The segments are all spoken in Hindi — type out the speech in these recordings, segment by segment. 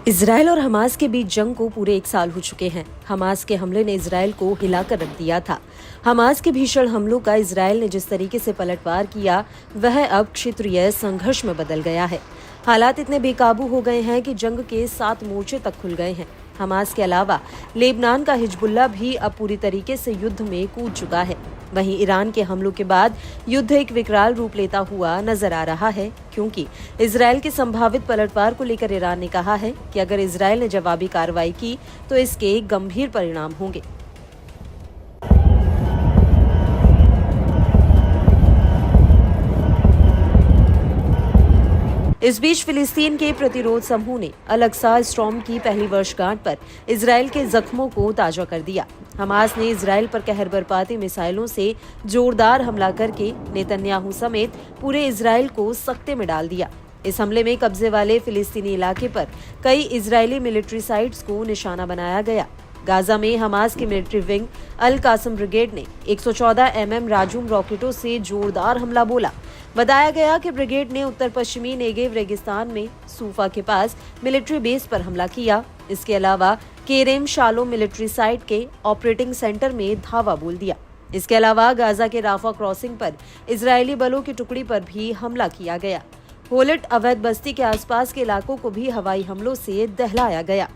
इजरायल और हमास के बीच जंग को पूरे 1 साल हो चुके हैं। हमास के हमले ने इजरायल को हिलाकर रख दिया था। हमास के भीषण हमलों का इजरायल ने जिस तरीके से पलटवार किया, वह अब क्षेत्रीय संघर्ष में बदल गया है। हालात इतने बेकाबू हो गए हैं कि जंग के 7 मोर्चे तक खुल गए हैं। हमास के अलावा लेबनान का हिजबुल्लाह भी अब पूरी तरीके से युद्ध में कूद चुका है। वहीं ईरान के हमलों के बाद युद्ध एक विकराल रूप लेता हुआ नजर आ रहा है, क्योंकि इजरायल के संभावित पलटवार को लेकर ईरान ने कहा है कि अगर इजरायल ने जवाबी कार्रवाई की तो इसके गंभीर परिणाम होंगे। इस बीच फिलिस्तीन के प्रतिरोध समूह ने अल-अक्सा स्टॉर्म की पहली वर्षगांठ पर इजरायल के जख्मों को ताजा कर दिया। हमास ने इजरायल पर कहर बरपाती मिसाइलों से जोरदार हमला करके नेतन्याहू समेत पूरे इजरायल को सकते में डाल दिया। इस हमले में कब्जे वाले फिलिस्तीनी इलाके पर कई इजरायली मिलिट्री साइट्स को निशाना बनाया गया। गाजा में हमास की मिलिट्री विंग अल कासम ब्रिगेड ने 114 mm राजूम रॉकेटों से जोरदार हमला बोला। बताया गया कि ब्रिगेड ने उत्तर पश्चिमी नेगेव रेगिस्तान में सूफा के पास मिलिट्री बेस पर हमला किया। इसके अलावा केरेम शालोम मिलिट्री साइट के ऑपरेटिंग सेंटर में धावा बोल दिया। इसके अलावा गाजा के राफा क्रॉसिंग पर इजरायली बलों की टुकड़ी पर भी हमला किया गया। होलेट अवैध बस्ती के आसपास के इलाकों को भी हवाई हमलों से दहलाया गया।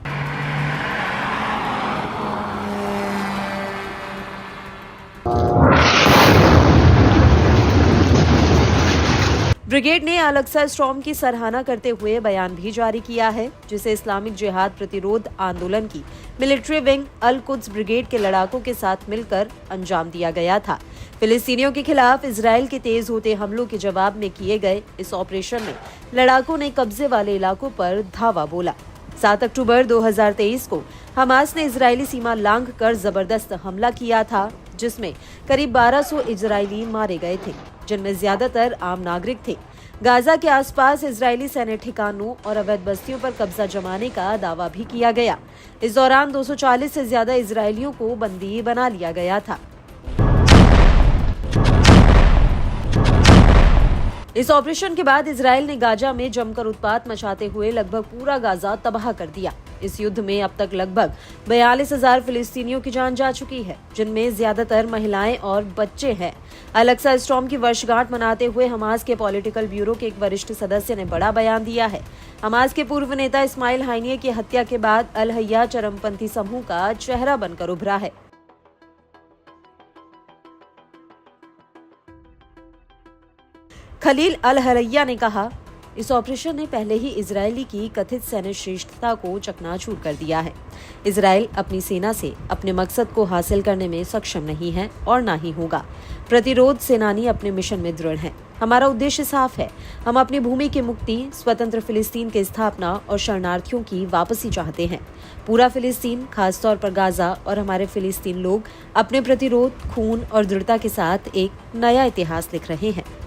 ब्रिगेड ने अल-अक्सा स्टॉर्म की सराहना करते हुए बयान भी जारी किया है, जिसे इस्लामिक जिहाद प्रतिरोध आंदोलन की मिलिट्री विंग अल कुद्स ब्रिगेड के लड़ाकों के साथ मिलकर अंजाम दिया गया था। फिलिस्तीनियों के खिलाफ इजरायल के तेज होते हमलों के जवाब में किए गए इस ऑपरेशन में लड़ाकों ने कब्जे वाले इलाकों पर धावा बोला। 7 अक्टूबर 2023 को हमास ने इजरायली सीमा लांघ कर जबरदस्त हमला किया था, जिसमें करीब 1200 इजरायली मारे गए थे, जिनमें ज्यादातर आम नागरिक थे। गाजा के आसपास इजरायली सैन्य ठिकानों और अवैध बस्तियों पर कब्जा जमाने का दावा भी किया गया। इस दौरान 240 से ज्यादा इजरायलियों को बंदी बना लिया गया था। इस ऑपरेशन के बाद इजरायल ने गाजा में जमकर उत्पात मचाते हुए लगभग पूरा गाजा तबाह कर दिया। इस युद्ध में अब तक लगभग 42,000 फिलिस्तीनियों की जान जा चुकी है, जिनमें ज्यादातर महिलाएं और बच्चे हैं। अल-अक्सा स्टॉर्म की वर्षगांठ मनाते हुए हमास के पॉलिटिकल ब्यूरो के एक वरिष्ठ सदस्य ने बड़ा बयान दिया है। हमास के पूर्व नेता इस्माइल हानिये की हत्या के बाद अल हय्या चरमपंथी समूह का चेहरा बनकर उभरा है। खलील अल हरैया ने कहा, इस ऑपरेशन ने पहले ही इजरायली की कथित सैन्य श्रेष्ठता को चकनाचूर कर दिया है। इजरायल अपनी सेना से अपने मकसद को हासिल करने में सक्षम नहीं है और ना ही होगा। प्रतिरोध सेनानी अपने मिशन में दृढ़ हैं। हमारा उद्देश्य साफ है। हम अपनी भूमि की मुक्ति, स्वतंत्र फिलिस्तीन की स्थापना और शरणार्थियों की वापसी चाहते हैं। पूरा फिलिस्तीन, खासतौर पर गाजा और हमारे फिलिस्तीन लोग अपने प्रतिरोध, खून और दृढ़ता के साथ एक नया इतिहास लिख रहे हैं।